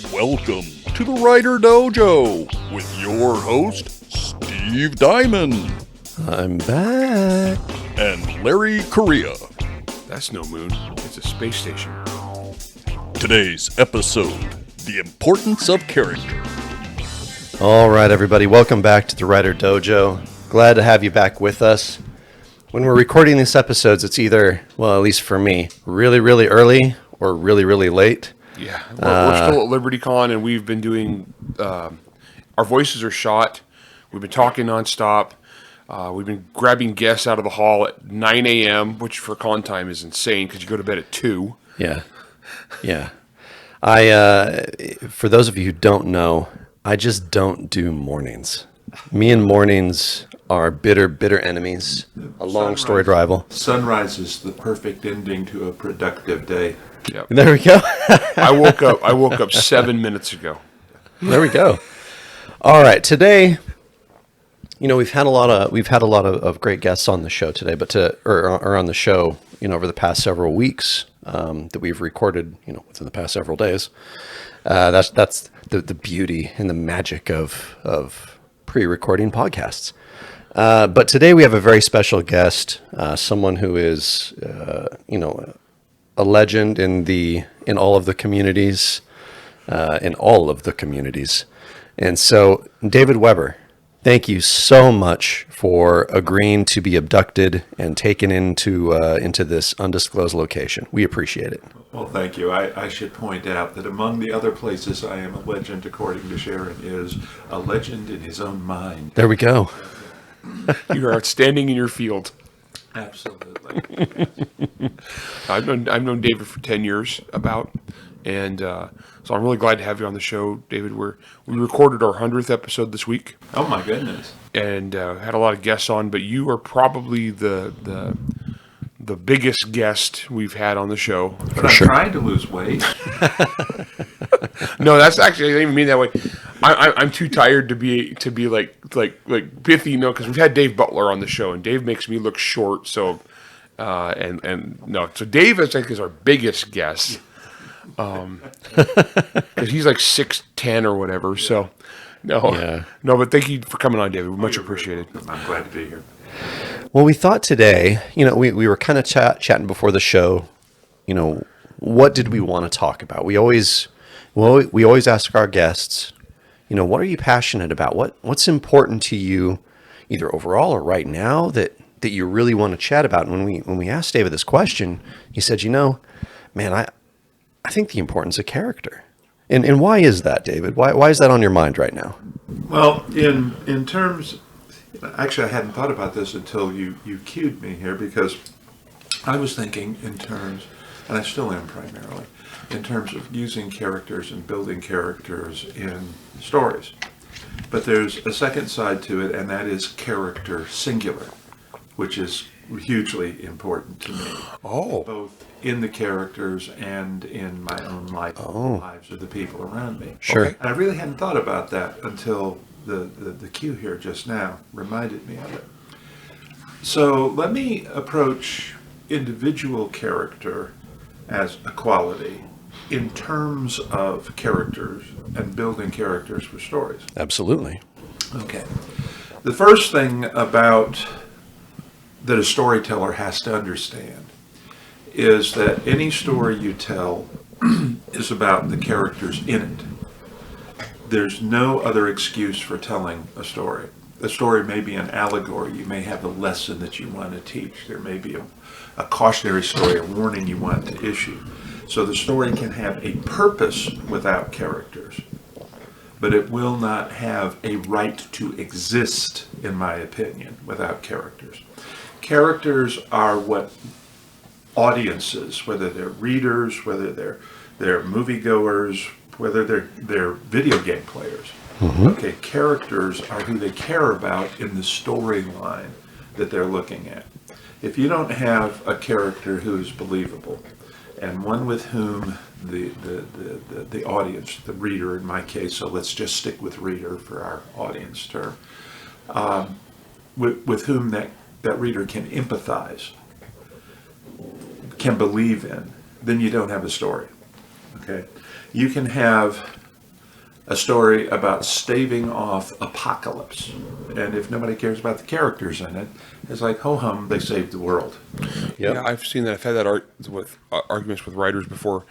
Welcome to the WriterDojo with your host, Steve Diamond. I'm back. And Larry Correia. That's no moon. It's a space station. Today's episode, The Importance of Character. All right, everybody. Welcome back to the WriterDojo. Glad to have you back with us. When we're recording these episodes, it's either, well, at least for me, really, really early or really, really late. Yeah, we're still at LibertyCon, and we've been doing, our voices are shot. We've been talking nonstop. We've been grabbing guests out of the hall at 9 a.m., which for con time is insane because you go to bed at 2. Yeah. For those of you who don't know, I just don't do mornings. Me and mornings are bitter enemies. A long storied rival. Sunrise is the perfect ending to a productive day. Yep. There we go. I woke up 7 minutes ago. There we go. All right, today, we've had a lot of great guests on the show today, or on the show, over the past several weeks that we've recorded, within the past several days. That's the beauty and the magic of pre-recording podcasts. But today we have a very special guest, someone who is, a legend in all of the communities, And so, David Weber, thank you so much for agreeing to be abducted and taken into this undisclosed location. We appreciate it. Well, thank you. I should point out that among the other places I am a legend, according to Sharon, is a legend in his own mind. There we go. You are outstanding in your field. Absolutely. I've known David for 10 years, and so I'm really glad to have you on the show, David. We recorded our 100th episode this week. Oh, my goodness. And had a lot of guests on, but you are probably the biggest guest we've had on the show. But I'm trying to lose weight. No, that's actually, I didn't even mean that way. I'm too tired to be like pithy, because we've had Dave Butler on the show, and Dave makes me look short. So, so Dave is our biggest guest, because he's like 6'10" or whatever. So, but thank you for coming on, David. We much appreciated. I'm glad to be here. Well, we thought today, we were kind of chatting before the show, what did we want to talk about? We always ask our guests, what are you passionate about? What's important to you, either overall or right now, that you really want to chat about? And when we asked David this question, he said, man, I think the importance of character. And why is that, David? Why is that on your mind right now? Well, in terms, actually, I hadn't thought about this until you cued me here, because I was thinking in terms, and I still am primarily, in terms of using characters and building characters in stories. But there's a second side to it, and that is character singular, which is hugely important to me. Oh. Both in the characters and in my own life, the lives of the people around me. Sure. And I really hadn't thought about that until the cue here just now reminded me of it. So let me approach individual character as a quality in terms of characters and building characters for stories. Absolutely. Okay. The first thing about that a storyteller has to understand is that any story you tell is about the characters in it. There's no other excuse for telling a story. A story may be an allegory. You may have a lesson that you want to teach. There may be a cautionary story, a warning you want to issue. So the story can have a purpose without characters, but it will not have a right to exist, in my opinion, without characters. Characters are what audiences, whether they're readers, whether they're moviegoers, whether they're video game players. Mm-hmm. Okay, characters are who they care about in the storyline that they're looking at. If you don't have a character who is believable, and one with whom the audience, the reader in my case, so let's just stick with reader for our audience term, with whom that reader can empathize, can believe in, then you don't have a story. Okay, you can have a story about staving off apocalypse. And if nobody cares about the characters in it, it's like, ho-hum, they saved the world. Yep. Yeah, I've seen that. I've had that arguments with writers before,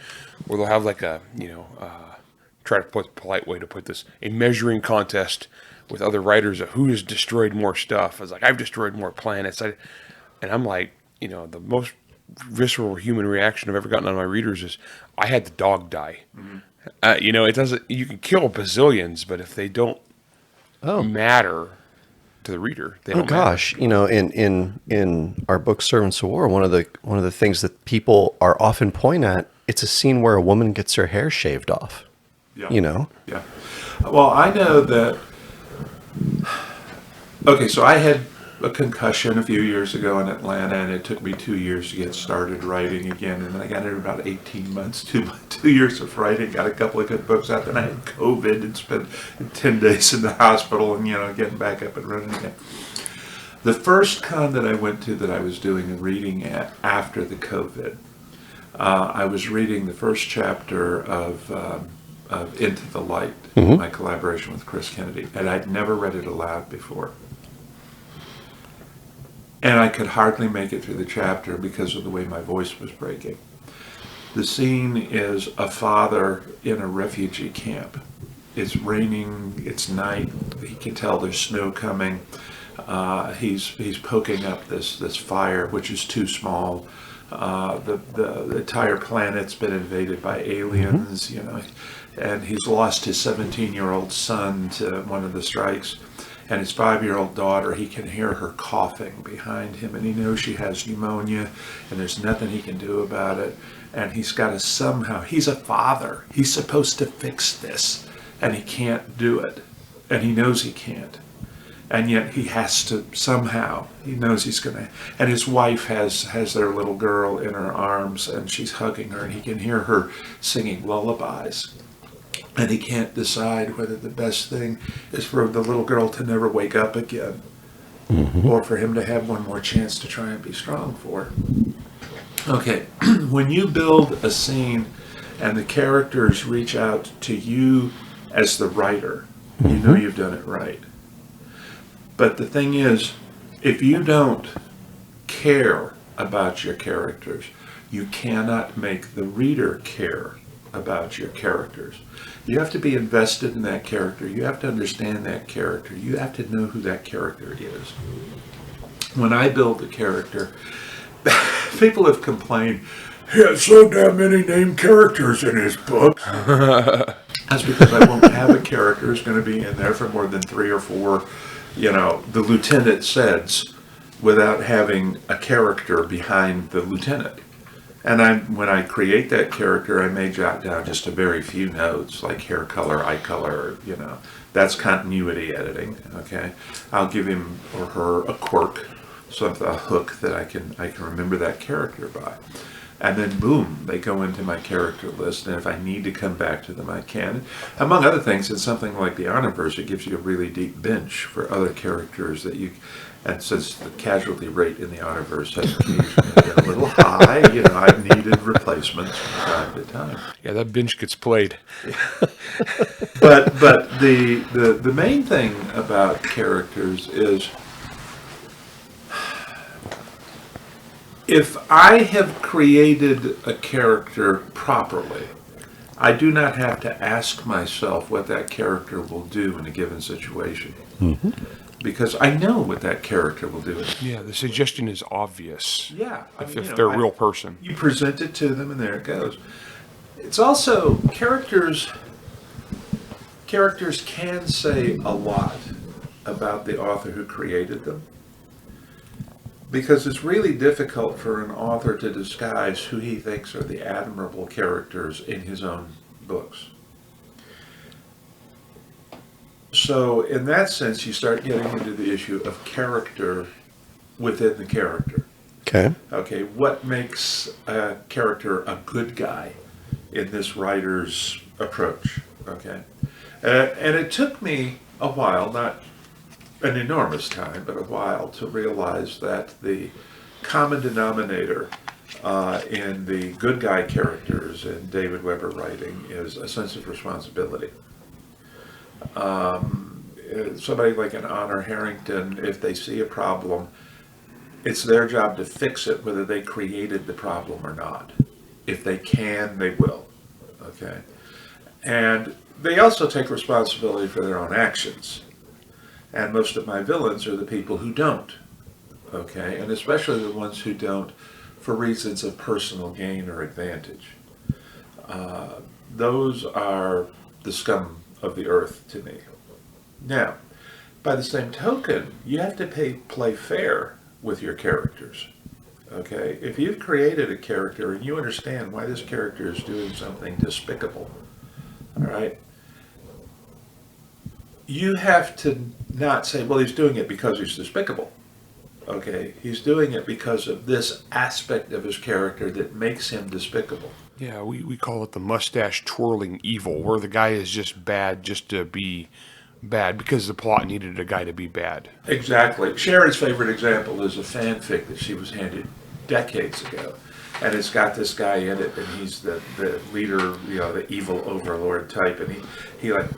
where they'll have like a, try to put a polite way to put this, a measuring contest with other writers of who has destroyed more stuff. I was like, I've destroyed more planets. And I'm like, the most visceral human reaction I've ever gotten out of my readers is, I had the dog die. Mm-hmm. It doesn't. You can kill bazillions, but if they don't matter to the reader, they don't. Gosh, in our book Servants of War, one of the things that people are often point at, it's a scene where a woman gets her hair shaved off. Yeah. Yeah. Well, I know that. Okay, so I had a concussion a few years ago in Atlanta, and it took me 2 years to get started writing again, and then I got it in about 18 months, 2 years of writing, got a couple of good books out, then I had COVID and spent 10 days in the hospital and, getting back up and running again. The first con that I went to that I was doing a reading at after the COVID, I was reading the first chapter of Into the Light, my collaboration with Chris Kennedy, and I'd never read it aloud before. And I could hardly make it through the chapter because of the way my voice was breaking. The scene is a father in a refugee camp. It's raining, it's night, he can tell there's snow coming. He's poking up this fire, which is too small. The entire planet's been invaded by aliens, and he's lost his 17-year-old son to one of the strikes. And his 5-year-old daughter, he can hear her coughing behind him, and he knows she has pneumonia, and there's nothing he can do about it. And he's got to somehow, he's a father, he's supposed to fix this, and he can't do it. And he knows he can't. And yet he has to somehow, he knows he's going to. And his wife has their little girl in her arms, and she's hugging her, and he can hear her singing lullabies. And he can't decide whether the best thing is for the little girl to never wake up again, or for him to have one more chance to try and be strong for her. Okay, when you build a scene and the characters reach out to you as the writer, you know you've done it right. But the thing is, if you don't care about your characters, you cannot make the reader care about your characters. You have to be invested in that character. You have to understand that character. You have to know who that character is. When I build a character, people have complained, he has so damn many named characters in his books. That's because I won't have a character who's going to be in there for more than 3 or 4, the lieutenant says, without having a character behind the lieutenant. And when I create that character, I may jot down just a very few notes, like hair color, eye color, That's continuity editing, okay? I'll give him or her a quirk, a hook that I can remember that character by. And then, boom, they go into my character list, and if I need to come back to them, I can. Among other things, in something like the Honorverse, it gives you a really deep bench for other characters that you... And since the casualty rate in the Honorverse has occasionally been a little high, I've needed replacements from time to time. Yeah, that bench gets played. But the main thing about characters is, if I have created a character properly, I do not have to ask myself what that character will do in a given situation. Because I know what that character will do. Yeah, the suggestion is obvious. Yeah. If they're a real person. You present it to them and there it goes. It's also, characters can say a lot about the author who created them. Because it's really difficult for an author to disguise who he thinks are the admirable characters in his own books. So in that sense, you start getting into the issue of character within the character. Okay, what makes a character a good guy in this writer's approach? Okay, and it took me a while, not an enormous time, but a while, to realize that the common denominator in the good guy characters in David Weber writing is a sense of responsibility. Somebody like an Honor Harrington, if they see a problem, it's their job to fix it, whether they created the problem or not. If they can, they will. Okay? And they also take responsibility for their own actions. And most of my villains are the people who don't. Okay? And especially the ones who don't for reasons of personal gain or advantage. Those are the scum of the earth to me. Now, by the same token, you have to play fair with your characters. Okay? If you've created a character and you understand why this character is doing something despicable, all right, you have to not say, well, he's doing it because he's despicable. Okay? He's doing it because of this aspect of his character that makes him despicable. Yeah, we call it the mustache twirling evil, where the guy is just bad just to be bad because the plot needed a guy to be bad. Exactly. Sharon's favorite example is a fanfic that she was handed decades ago. And it's got this guy in it, and he's the leader, you know, the evil overlord type, and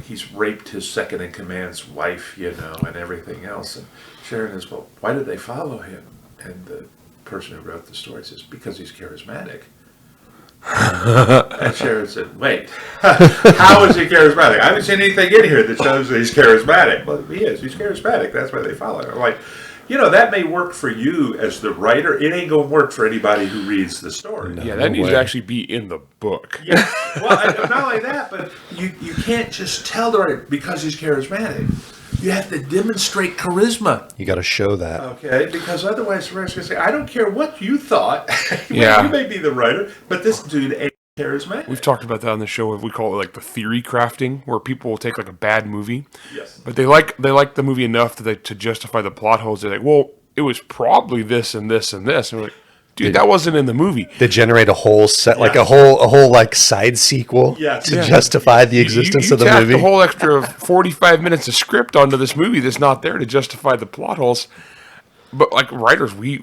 he's raped his second in command's wife, you know, and everything else. And Sharon is, well, why did they follow him? And the person who wrote the story says, because he's charismatic. And Sharon said, wait, how is he charismatic? I haven't seen anything in here that shows that he's charismatic. Well, he is. He's charismatic. That's why they follow him. I'm like, you know, that may work for you as the writer. It ain't going to work for anybody who reads the story. Yeah, that needs to actually be in the book. Yeah. Well, not only that, but you can't just tell the writer because he's charismatic. You have to demonstrate charisma. You got to show that. Okay, because otherwise the writer's going to say, I don't care what you thought. Yeah. You may be the writer, but this dude ain't charismatic. We've talked about that on the show. We call it like the theory crafting, where people will take like a bad movie, Yes. but they like the movie enough to justify the plot holes. They're like, well, it was probably this and this and this, and we're like, dude, that wasn't in the movie. They generate a whole set, like a whole like side sequel to justify the existence of the movie. The whole extra 45 minutes of script onto this movie that's not there to justify the plot holes. But like writers, we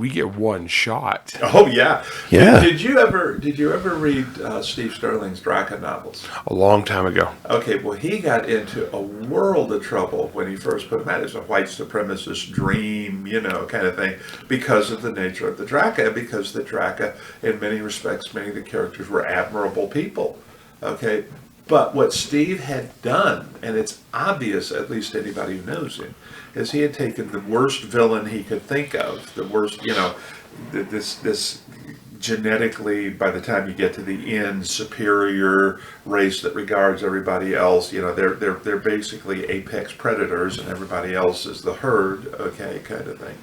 get one shot. Oh yeah, yeah. Did you ever read Steve Sterling's Draka novels? A long time ago. Okay, well he got into a world of trouble when he first put them out. It's a white supremacist dream, you know, kind of thing, because of the nature of the Draka, and because the Draka, in many respects, many of the characters were admirable people. Okay, but what Steve had done, and it's obvious, at least to anybody who knows him, is he had taken the worst villain he could think of, the worst, you know, this genetically, by the time you get to the end, superior race that regards everybody else. You know, they're basically apex predators, and everybody else is the herd. Okay, kind of thing.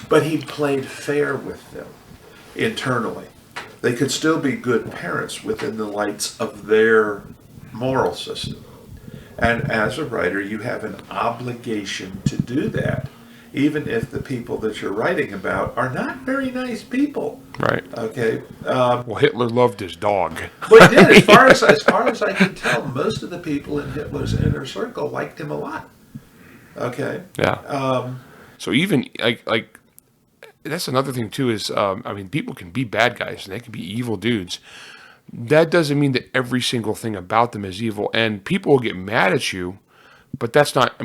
But he played fair with them internally. They could still be good parents within the lights of their moral system. And as a writer, you have an obligation to do that, even if the people that you're writing about are not very nice people. Right. Okay. Well, Hitler loved his dog. But he did. As far as I can tell, most of the people in Hitler's inner circle liked him a lot. Okay. Yeah. So even like that's another thing too is I mean, people can be bad guys and they can be evil dudes. That doesn't mean that every single thing about them is evil, and people will get mad at you, but that's not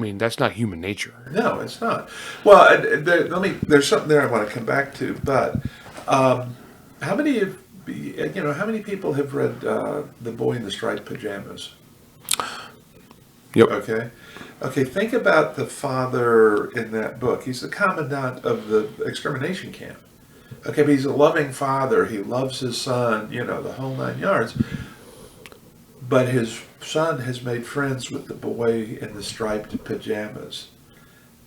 human nature. No, it's not. Well, there's something there I want to come back to, but how many people have read The Boy in the Striped Pajamas? Yep. Okay, think about the father in that book. He's the commandant of the extermination camp. Okay, but he's a loving father. He loves his son, you know, the whole 9 yards. But his son has made friends with the boy in the striped pajamas.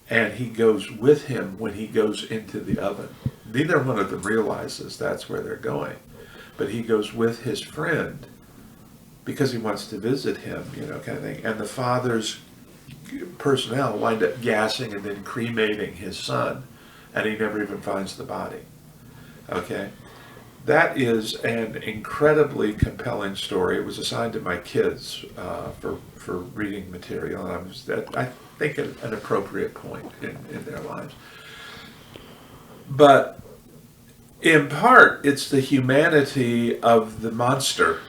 And he goes with him when he goes into the oven. Neither one of them realizes that's where they're going. But he goes with his friend because he wants to visit him, you know, kind of thing. And the father's personnel wind up gassing and then cremating his son. And he never even finds the body. Okay, that is an incredibly compelling story. It was assigned to my kids for reading material, and I think at an appropriate point in their lives. But in part, it's the humanity of the monster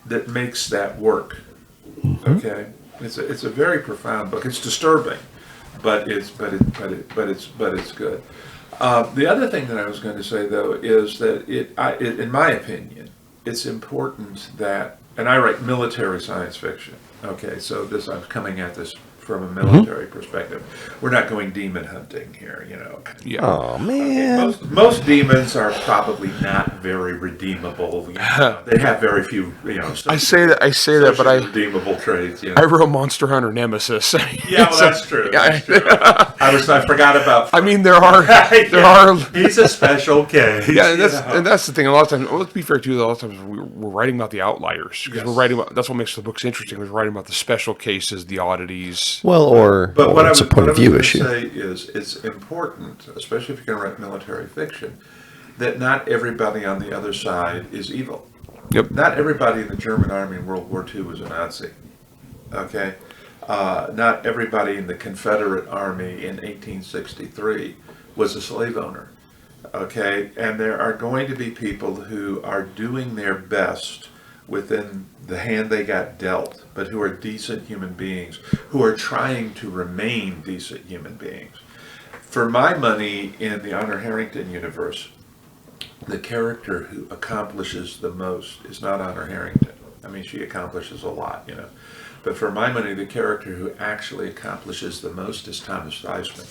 that makes that work. Okay, It's a very profound book. It's disturbing, but it's good. The other thing that I was going to say, though, is that in my opinion, it's important that, and I write military science fiction. Okay, so I'm coming at this from a military perspective. We're not going demon hunting here, Yeah. Oh man. Okay, most demons are probably not very redeemable. They have very few, I say that, but redeemable traits. I wrote Monster Hunter Nemesis. Yeah, well, that's true. That's true. I forgot about. I mean, there are. He's a special case. Yeah, and that's the thing. A lot of times, let's be fair too. A lot of times we're writing about the outliers because we're writing about. That's what makes the books interesting. We're writing about the special cases, the oddities. Well, or it's a point of view issue. What I was going to say is it's important, especially if you're going to write military fiction, that not everybody on the other side is evil. Yep. Not everybody in the German army in World War II was a Nazi. Okay? Not everybody in the Confederate Army in 1863 was a slave owner. Okay? And there are going to be people who are doing their best within the hand they got dealt, but who are decent human beings, who are trying to remain decent human beings. For my money, in the Honor Harrington universe, the character who accomplishes the most is not Honor Harrington. I mean, she accomplishes a lot, But for my money, the character who actually accomplishes the most is Thomas Theismann.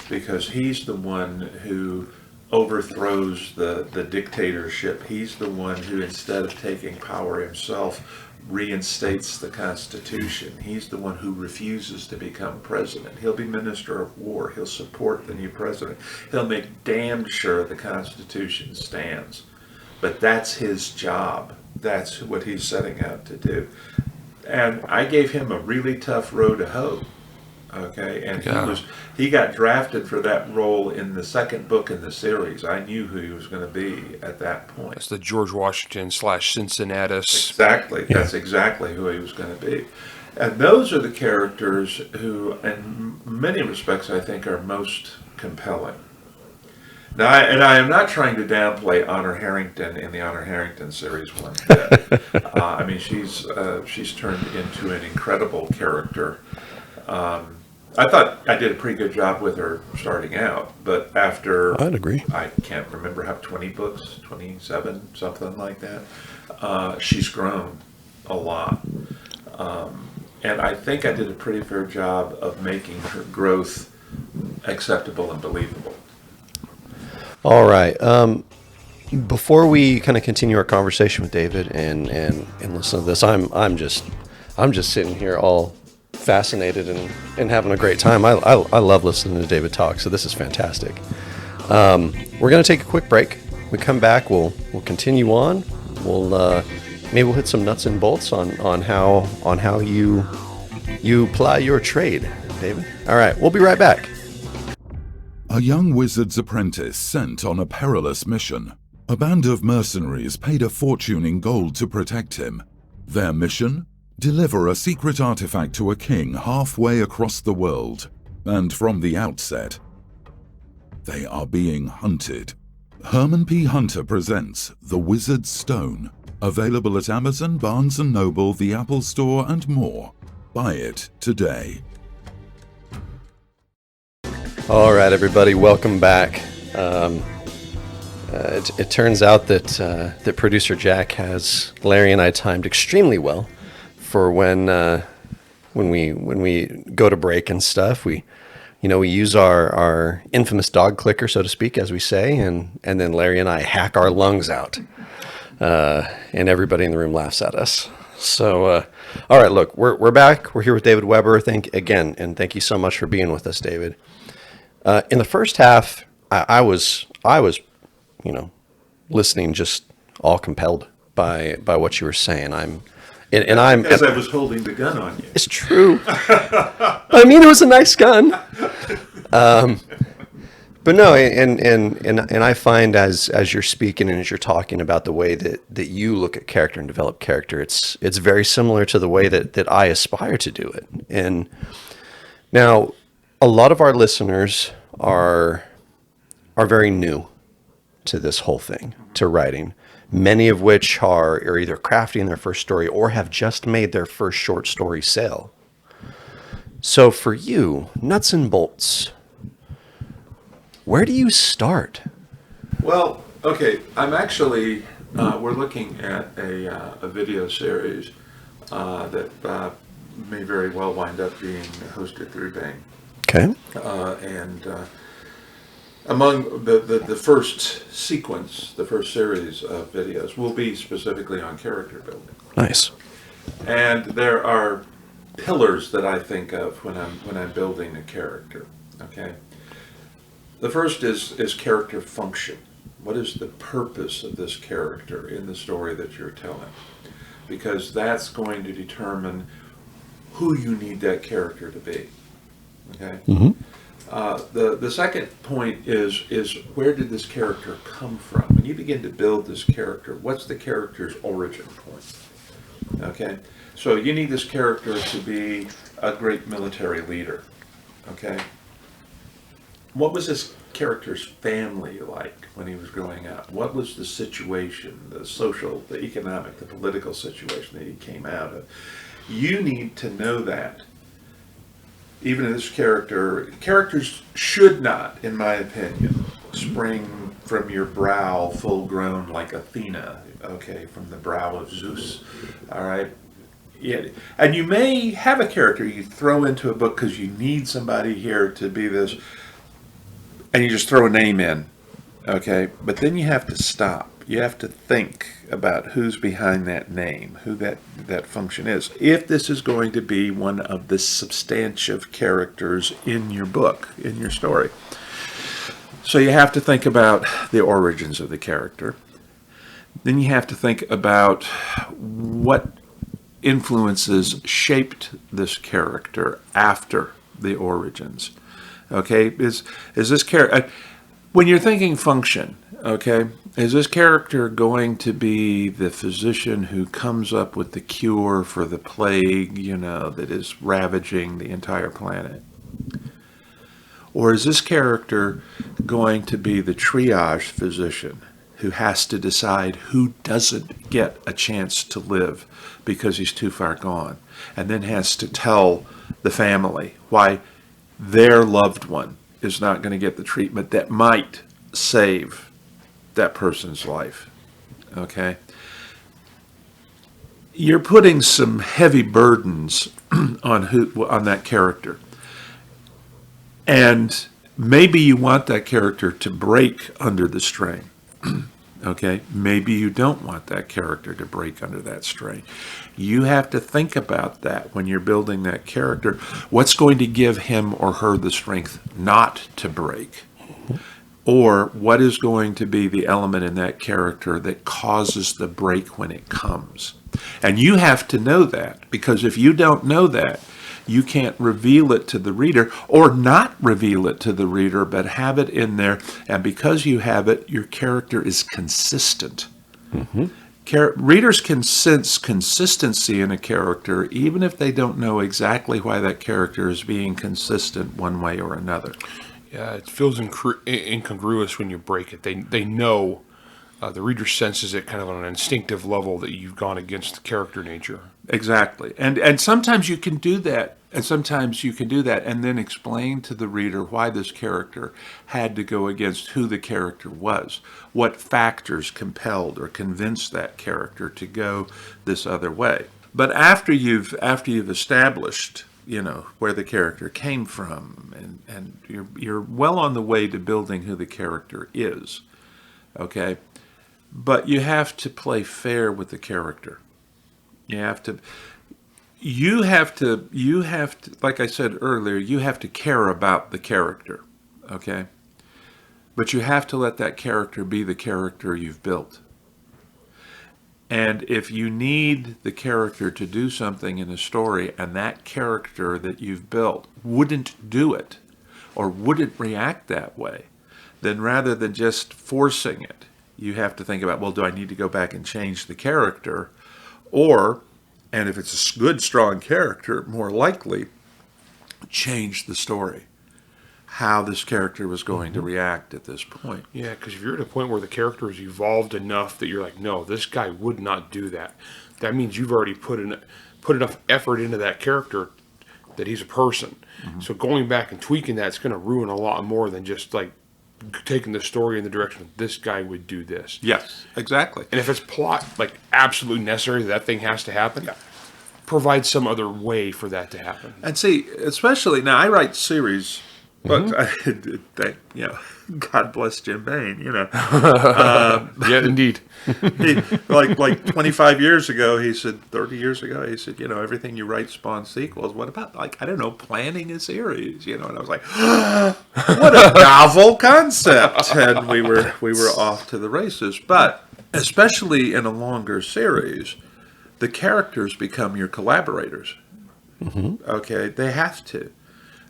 Because he's the one who overthrows the dictatorship. He's the one who, instead of taking power himself, reinstates the Constitution. He's the one who refuses to become president. He'll be Minister of War. He'll support the new president. He'll make damn sure the Constitution stands. But that's his job. That's what he's setting out to do. And I gave him a really tough road to hoe. Okay, and he got drafted for that role in the second book in the series. I knew who he was going to be at that point. That's the George Washington / Cincinnatus. Exactly, that's exactly who he was going to be. And those are the characters who, in many respects, I think are most compelling. Now, I am not trying to downplay Honor Harrington in the Honor Harrington series one bit. I mean, she's turned into an incredible character. I thought I did a pretty good job with her starting out, but after, I'd agree. I can't remember how 20 books, 27, something like that. She's grown a lot. And I think I did a pretty fair job of making her growth acceptable and believable. All right. Before we kind of continue our conversation with David and listen to this, I'm just sitting here all fascinated and having a great time. I love listening to David talk, so this is fantastic. We're going to take a quick break. We come back, we'll continue on. Maybe we'll hit some nuts and bolts on how you ply your trade, David. All right, we'll be right back. A young wizard's apprentice sent on a perilous mission. A band of mercenaries paid a fortune in gold to protect him. Their mission? Deliver a secret artifact to a king halfway across the world. And from the outset, they are being hunted. Herman P. Hunter presents The Wizard's Stone. Available at Amazon, Barnes & Noble, the Apple Store, and more. Buy it today. All right, everybody, welcome back. It turns out that producer Jack has Larry and I timed extremely well for when we go to break and stuff. We use our infamous dog clicker, so to speak, as we say, and then Larry and I hack our lungs out, and everybody in the room laughs at us. So, all right, look, we're back. We're here with David Weber. Thank you so much for being with us, David. In the first half, I was listening, just all compelled by what you were saying. Because I was holding the gun on you. It's true. I mean, it was a nice gun. But no, and I find as you're speaking and as you're talking about the way that you look at character and develop character, it's very similar to the way that I aspire to do it. And now, a lot of our listeners are very new to this whole thing, to writing. many of which are either crafting their first story or have just made their first short story sale. So for you, nuts and bolts, where do you start? Well, okay, I'm actually, we're looking at a video series that may very well wind up being hosted through Bing. Okay. And among the first sequence, the first series of videos will be specifically on character building. Nice. And there are pillars that I think of when I'm building a character. Okay. The first is character function. What is the purpose of this character in the story that you're telling? Because that's going to determine who you need that character to be. Okay. Mm-hmm. The second point is where did this character come from? When you begin to build this character, what's the character's origin point? Okay. So you need this character to be a great military leader. Okay. What was this character's family like when he was growing up? What was the situation, the social, the economic, the political situation that he came out of? You need to know that. Even this characters should not, in my opinion, spring from your brow full grown like Athena, okay, from the brow of Zeus, all right? Yeah. And you may have a character you throw into a book because you need somebody here to be this, and you just throw a name in, okay? But then you have to stop. You have to think about who's behind that name, who that function is. If this is going to be one of the substantive characters in your book, in your story. So you have to think about the origins of the character. Then you have to think about what influences shaped this character after the origins. Okay, is this character, when you're thinking function, okay, is this character going to be the physician who comes up with the cure for the plague, that is ravaging the entire planet? Or is this character going to be the triage physician who has to decide who doesn't get a chance to live because he's too far gone, and then has to tell the family why their loved one is not going to get the treatment that might save that person's life? Okay? You're putting some heavy burdens on that character. And maybe you want that character to break under the strain. Okay? Maybe you don't want that character to break under that strain. You have to think about that when you're building that character. What's going to give him or her the strength not to break? Or what is going to be the element in that character that causes the break when it comes? And you have to know that, because if you don't know that, you can't reveal it to the reader, or not reveal it to the reader, but have it in there. And because you have it, your character is consistent. Mm-hmm. Readers can sense consistency in a character, even if they don't know exactly why that character is being consistent one way or another. Yeah, it feels incongruous when you break it. They know, the reader senses it kind of on an instinctive level that you've gone against the character nature. Exactly. And sometimes you can do that. And sometimes you can do that and then explain to the reader why this character had to go against who the character was. What factors compelled or convinced that character to go this other way. But after you've established, where the character came from, and you're well on the way to building who the character is, okay? But you have to play fair with the character. You have to, like I said earlier, you have to care about the character, okay? But you have to let that character be the character you've built. And if you need the character to do something in a story and that character that you've built wouldn't do it or wouldn't react that way, then rather than just forcing it, you have to think about, well, do I need to go back and change the character? Or, and if it's a good, strong character, more likely, change the story. how this character was going to react at this point. Yeah, because if you're at a point where the character has evolved enough that you're like, no, this guy would not do that, that means you've already put enough effort into that character that he's a person. So going back and tweaking that's going to ruin a lot more than just like taking the story in the direction of this guy would do this. Yes, exactly. And if it's plot like absolutely necessary that thing has to happen, provide some other way for that to happen. And see, especially now, I write series books. God bless Jim Bain. Yeah, indeed. He, like 25 years ago, he said, 30 years ago, he said, everything you write spawns sequels. What about, I don't know, planning a series? And I was like, what a novel concept. And we were off to the races. But especially in a longer series, the characters become your collaborators. Okay, they have to.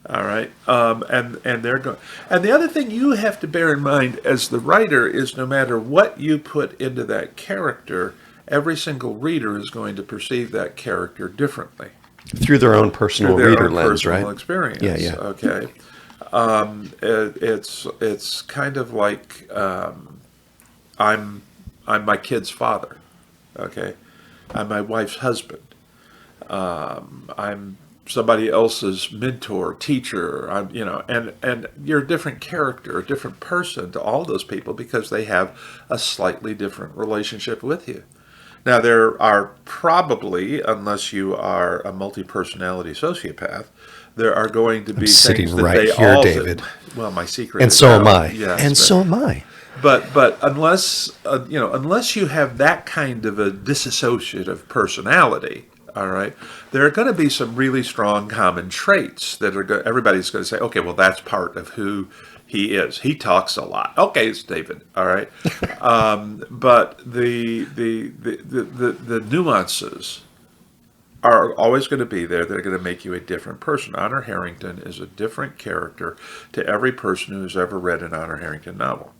All right, and they're going. And the other thing you have to bear in mind as the writer is, no matter what you put into that character, every single reader is going to perceive that character differently Through their own personal their reader own lens, personal right? experience. Yeah. Okay. It's kind of like I'm my kid's father. Okay, I'm my wife's husband. I'm somebody else's mentor, teacher, and you're a different character, a different person to all those people because they have a slightly different relationship with you. Now, there are probably, unless you are a multi-personality sociopath, there are going to be sitting things that right they here, all David. Well, my secret And is so out. am I. Yes, And so am I. But unless unless you have that kind of a disassociative personality, all right, there are going to be some really strong common traits that are everybody's going to say, okay, well, that's part of who he is. He talks a lot. Okay, it's David. All right, but the nuances are always going to be there. They're going to make you a different person. Honor Harrington is a different character to every person who's ever read an Honor Harrington novel.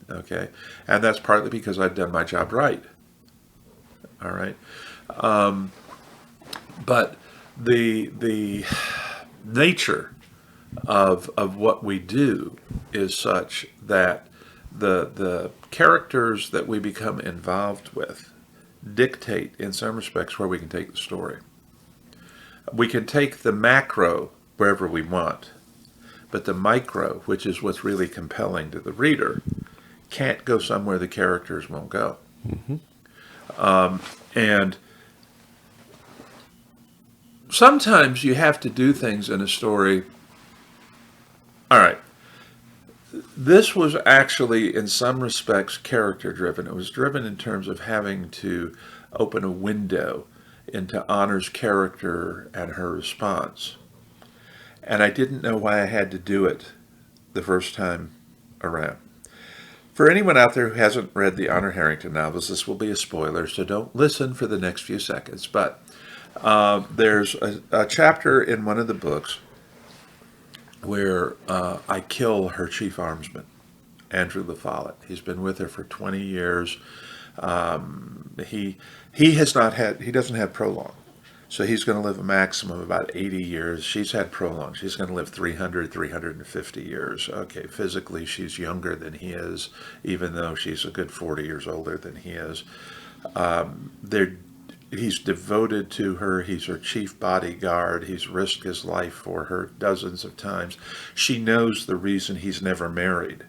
Okay, and that's partly because I've done my job right. All right. But the nature of what we do is such that the characters that we become involved with dictate, in some respects, where we can take the story. We can take the macro wherever we want, but the micro, which is what's really compelling to the reader, can't go somewhere the characters won't go. And sometimes you have to do things in a story. All right. This was actually, in some respects, character driven. It was driven in terms of having to open a window into Honor's character and her response. And I didn't know why I had to do it the first time around. For anyone out there who hasn't read the Honor Harrington novels, this will be a spoiler, so don't listen for the next few seconds. But there's a chapter in one of the books where I kill her chief armsman, Andrew LaFollette. He's been with her for 20 years. He doesn't have prolong. So he's going to live a maximum of about 80 years. She's had prolong. She's going to live 350 years. Okay, physically she's younger than he is, even though she's a good 40 years older than he is. He's devoted to her. He's her chief bodyguard. He's risked his life for her dozens of times. She knows the reason he's never married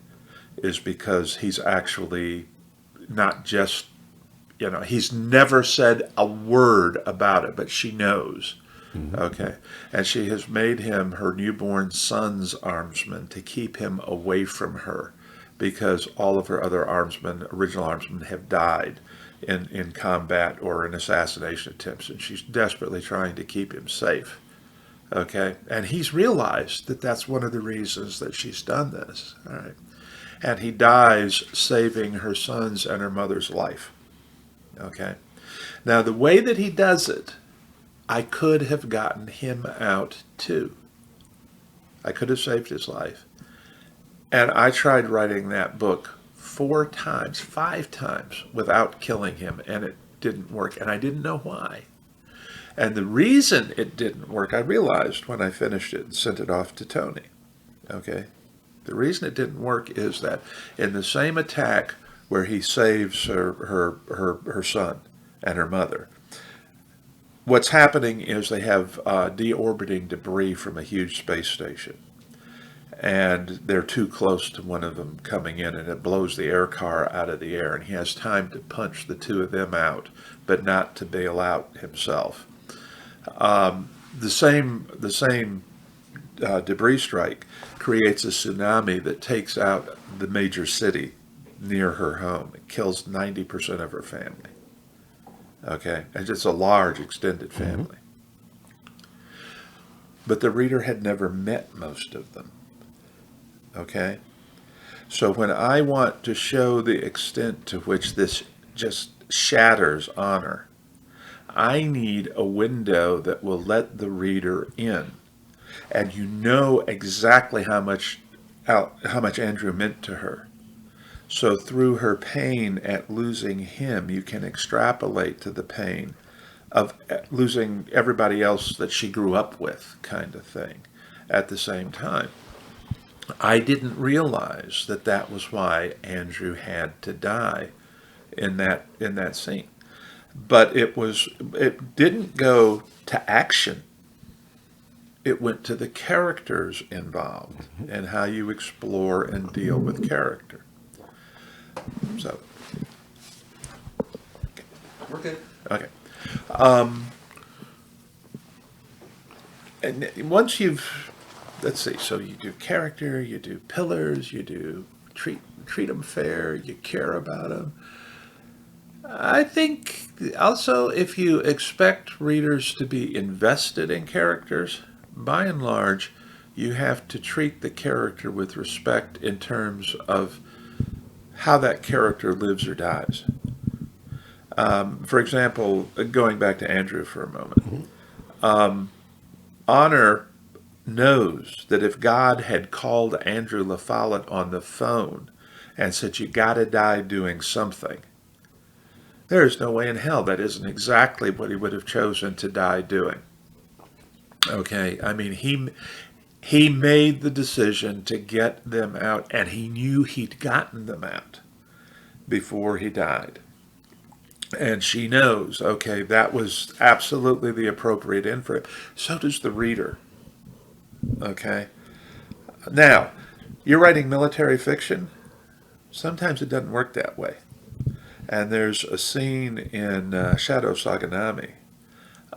is because he's actually not just, he's never said a word about it, but she knows. Okay. And she has made him her newborn son's armsman to keep him away from her because all of her other original armsmen have died in combat or in assassination attempts, and she's desperately trying to keep him safe. Okay. And he's realized that that's one of the reasons that she's done this. All right. And he dies saving her son's and her mother's life. Okay. Now, the way that he does it, I could have gotten him out too. I could have saved his life. And I tried writing that book 5 times without killing him, and it didn't work. And I didn't know why. And the reason it didn't work, I realized when I finished it and sent it off to Tony. Okay? The reason it didn't work is that in the same attack where he saves her son and her mother, what's happening is they have deorbiting debris from a huge space station. And they're too close to one of them coming in, and it blows the air car out of the air, and he has time to punch the two of them out, but not to bail out himself. The same debris strike creates a tsunami that takes out the major city near her home. It kills 90% of her family. Okay, and it's a large extended family. But the reader had never met most of them. Okay, so when I want to show the extent to which this just shatters honor, I need a window that will let the reader in, and you know exactly how much Andrew meant to her. So through her pain at losing him, you can extrapolate to the pain of losing everybody else that she grew up with, kind of thing, at the same time. I didn't realize that that was why Andrew had to die in that scene. But it didn't go to action. It went to the characters involved and how you explore and deal with character. So, We're good. okay. And once you've, let's see, so you do character, you do pillars, you do treat them fair, you care about them. I think also if you expect readers to be invested in characters, by and large, you have to treat the character with respect in terms of how that character lives or dies. For example, going back to Andrew for a moment, Honor knows that if God had called Andrew LaFollette on the phone and said, you got to die doing something, there is no way in hell that isn't exactly what he would have chosen to die doing. Okay, I mean, he made the decision to get them out, and he knew he'd gotten them out before he died. And she knows, okay, that was absolutely the appropriate end for it. So does the reader. Okay? Now, you're writing military fiction. Sometimes it doesn't work that way. And there's a scene in Shadow Saganami.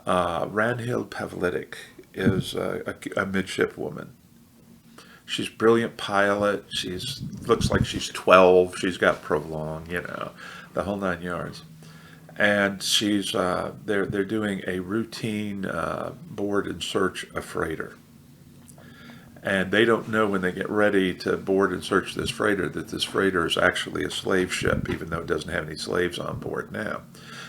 Ranhild Pavlitic is a midshipwoman. She's a brilliant pilot. She's looks like she's 12. She's got prolong, the whole 9 yards. And she's they're doing a routine board and search a freighter. And they don't know when they get ready to board and search this freighter that this freighter is actually a slave ship, even though it doesn't have any slaves on board now.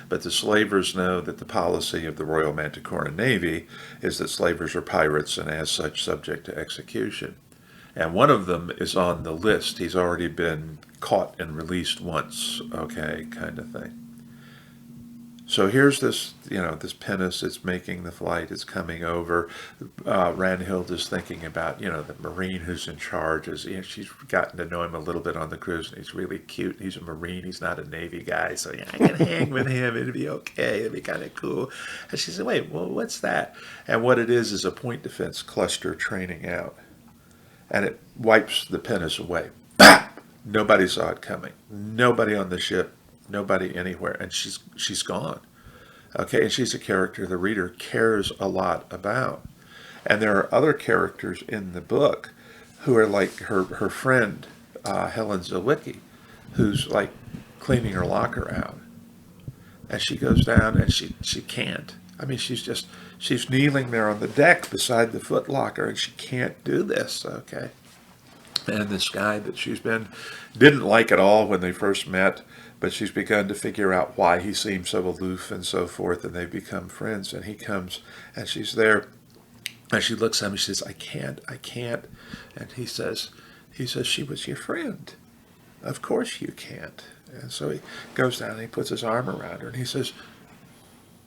But the slavers know that the policy of the Royal Manticoran Navy is that slavers are pirates and as such subject to execution. And one of them is on the list. He's already been caught and released once, okay, kind of thing. So here's this, this pinnace, it's making the flight, it's coming over. Ranhild is thinking about, the Marine who's in charge. She's gotten to know him a little bit on the cruise, and he's really cute. He's a Marine, he's not a Navy guy, so I can hang with him, it'll be okay, it'll be kind of cool. And she said, wait, well, what's that? And what it is a point defense cluster training out. And it wipes the pinnace away. Bah! Nobody saw it coming. Nobody on the ship. Nobody anywhere, and she's gone. Okay, and she's a character the reader cares a lot about. And there are other characters in the book who are like her friend, Helen Zwicky, who's like cleaning her locker out. And she goes down and she can't. I mean, she's kneeling there on the deck beside the foot locker, and she can't do this, okay? And this guy that didn't like at all when they first met, but she's begun to figure out why he seems so aloof and so forth, and they've become friends. And he comes, and she's there, and she looks at him, and she says, I can't. And he says, she was your friend. Of course you can't. And so he goes down, and he puts his arm around her, and he says,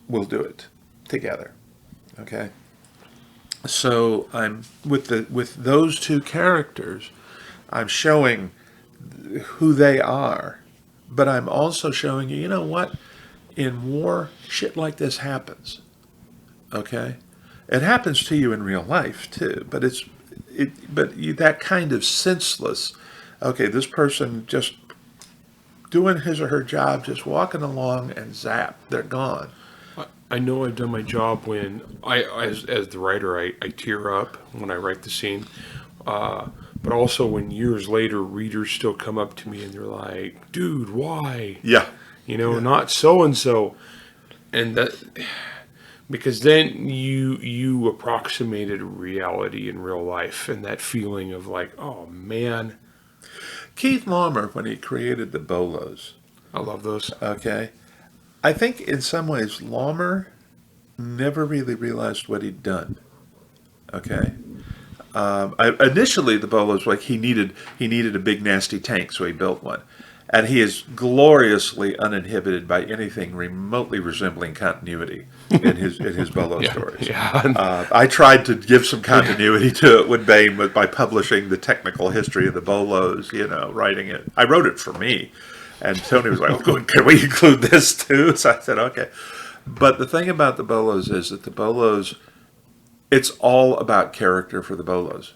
we'll do it together, okay? So I'm with those two characters, I'm showing who they are, but I'm also showing you, you know what? In war, shit like this happens. Okay, it happens to you in real life too, but that kind of senseless. Okay, this person just doing his or her job, just walking along, and zap, they're gone. I know I've done my job when as the writer, I tear up when I write the scene. But also when years later, readers still come up to me and they're like, dude, why? Yeah. Not so-and-so. And that, because then you approximated reality in real life and that feeling of like, oh man. Keith Laumer, when he created the Bolos, I love those. okay, I think in some ways Laumer never really realized what he'd done. Okay. Initially, the Bolos, like he needed a big nasty tank, so he built one, and he is gloriously uninhibited by anything remotely resembling continuity in his Bolo stories. Yeah. I tried to give some continuity to it with Bain by publishing the technical history of the Bolos, writing it. I wrote it for me, and Tony was like, "Oh, good, can we include this too?" So I said, "Okay." But the thing about the Bolos is that the Bolos, it's all about character for the Bolos.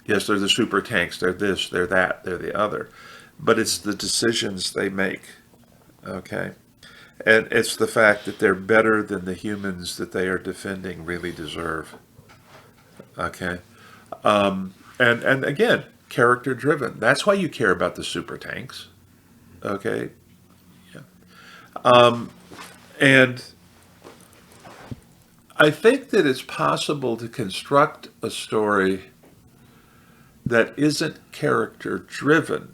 Yes, they're the super tanks, they're this, they're that, they're the other. But it's the decisions they make, okay? And it's the fact that they're better than the humans that they are defending really deserve, okay? And again, character driven. That's why you care about the super tanks, okay? Yeah. And I think that it's possible to construct a story that isn't character driven,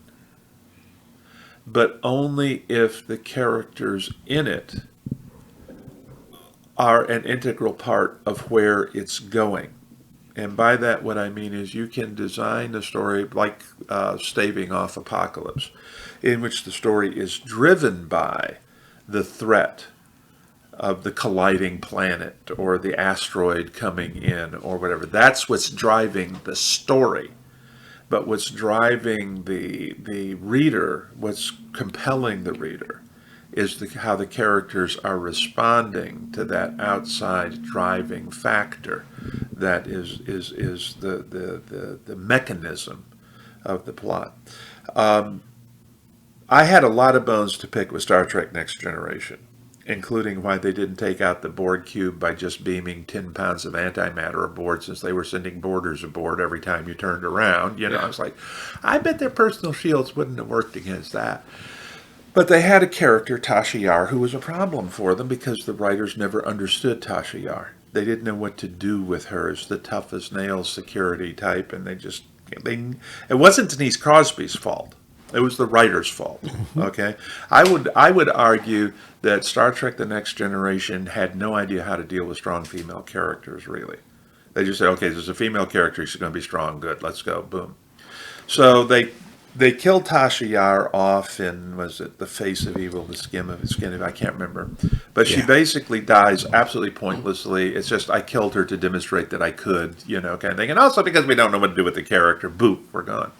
but only if the characters in it are an integral part of where it's going. And by that, what I mean is you can design a story like Staving Off Apocalypse, in which the story is driven by the threat of the colliding planet or the asteroid coming in or whatever. That's what's driving the story. But what's driving the reader, what's compelling the reader, is how the characters are responding to that outside driving factor that is the mechanism of the plot. I had a lot of bones to pick with Star Trek Next Generation, including why they didn't take out the Borg cube by just beaming 10 pounds of antimatter aboard, since they were sending boarders aboard every time you turned around. I was like, I bet their personal shields wouldn't have worked against that. But they had a character, Tasha Yar, who was a problem for them because the writers never understood Tasha Yar. They didn't know what to do with her as the tough as nails security type, and it wasn't Denise Crosby's fault. It was the writer's fault. Okay, I would argue that Star Trek: The Next Generation had no idea how to deal with strong female characters. Really, they just said, "Okay, there's a female character. She's going to be strong. Good, let's go." Boom. So they killed Tasha Yar off in, was it The Face of Evil, The Skin of, I can't remember, but she basically dies absolutely pointlessly. It's just I killed her to demonstrate that I could, kind of thing, and also because we don't know what to do with the character. Boop, we're gone.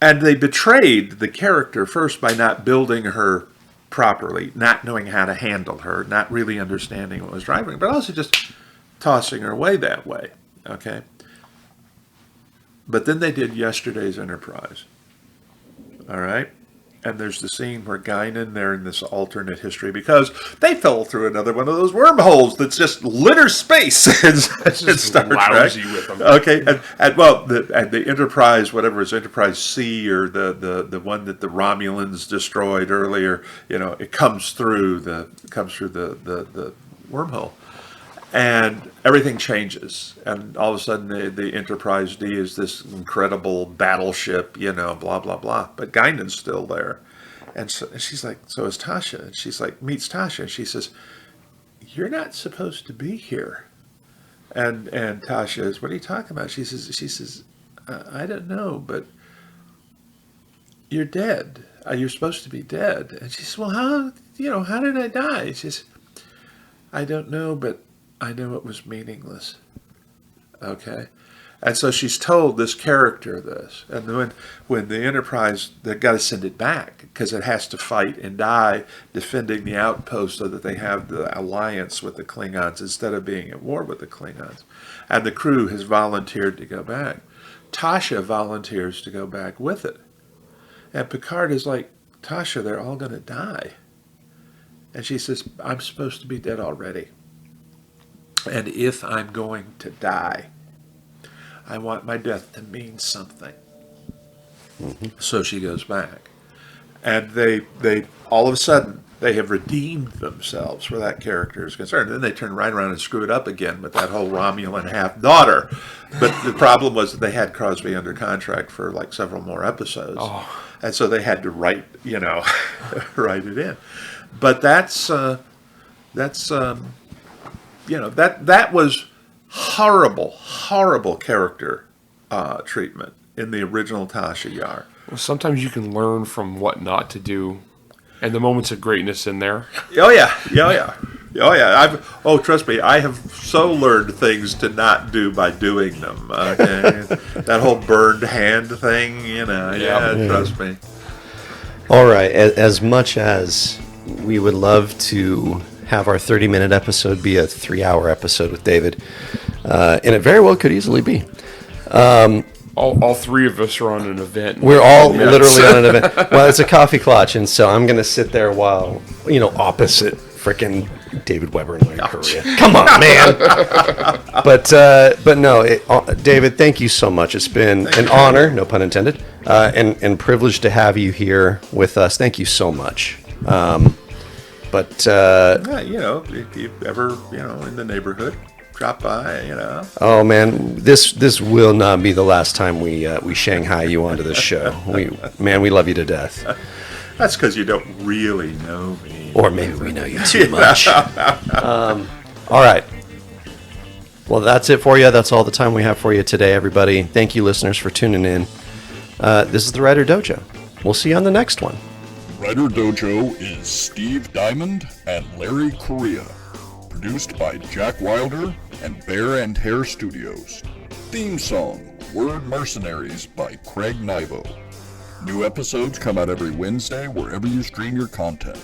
And they betrayed the character first by not building her properly, not knowing how to handle her, not really understanding what was driving her, but also just tossing her away that way, okay? But then they did Yesterday's Enterprise, all right? And there's the scene where Guinan, they're in this alternate history because they fell through another one of those wormholes that's just litter space in Star Trek. With them. Okay, and the Enterprise, whatever is Enterprise C or the one that the Romulans destroyed earlier, it comes through the wormhole. And everything changes, and all of a sudden the Enterprise D is this incredible battleship, blah, blah, blah. But Guinan's still there. And she's like, so is Tasha. And she's like, meets Tasha, and she says, you're not supposed to be here. And Tasha is, what are you talking about? She says, I don't know, but you're dead. You're supposed to be dead. And she says, well, how did I die? She says, I don't know, but I know it was meaningless. Okay. And so she's told this character this. And when the Enterprise, they've got to send it back because it has to fight and die defending the outpost so that they have the alliance with the Klingons instead of being at war with the Klingons. And the crew has volunteered to go back. Tasha volunteers to go back with it. And Picard is like, Tasha, they're all going to die. And she says, I'm supposed to be dead already. And if I'm going to die, I want my death to mean something. Mm-hmm. So she goes back. And they all of a sudden, they have redeemed themselves where that character is concerned. And then they turn right around and screw it up again with that whole Romulan half-daughter. But the problem was that they had Crosby under contract for like several more episodes. Oh. And so they had to write it in. But that was horrible character treatment in the original Tasha Yar. Well, sometimes you can learn from what not to do, and the moments of greatness in there. Oh yeah. Trust me, I have so learned things to not do by doing them. Okay? That whole burned hand thing, trust me. All right, as much as we would love to have our 30-minute episode be a 3-hour episode with David, and it very well could easily be. All three of us are on an event. We're all literally on an event. Well, it's a coffee clutch, and so I'm going to sit there while, opposite frickin' David Weber and Larry Correia. Come on, man. But no, David, thank you so much. It's been an honor, no pun intended, and privilege to have you here with us. Thank you so much. If you ever, in the neighborhood, drop by, Oh man, this will not be the last time we Shanghai you onto this show. We love you to death. That's because you don't really know me. Or maybe we know you too much. All right. Well, that's it for you. That's all the time we have for you today, everybody. Thank you, listeners, for tuning in. This is the Writer Dojo. We'll see you on the next one. Writer Dojo is Steve Diamond and Larry Correia. Produced by Jack Wilder and Bear and Hare Studios. Theme song, Word Mercenaries by Craig Nivo. New episodes come out every Wednesday wherever you stream your content.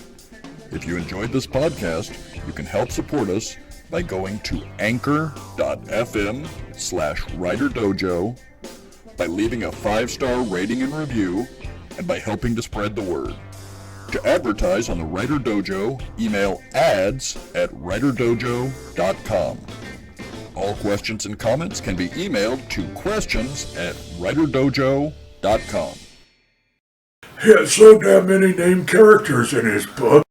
If you enjoyed this podcast, you can help support us by going to anchor.fm/WriterDojo, by leaving a 5-star rating and review, and by helping to spread the word. To advertise on the Writer Dojo, email ads@writerdojo.com. All questions and comments can be emailed to questions@writerdojo.com. He had so damn many named characters in his book.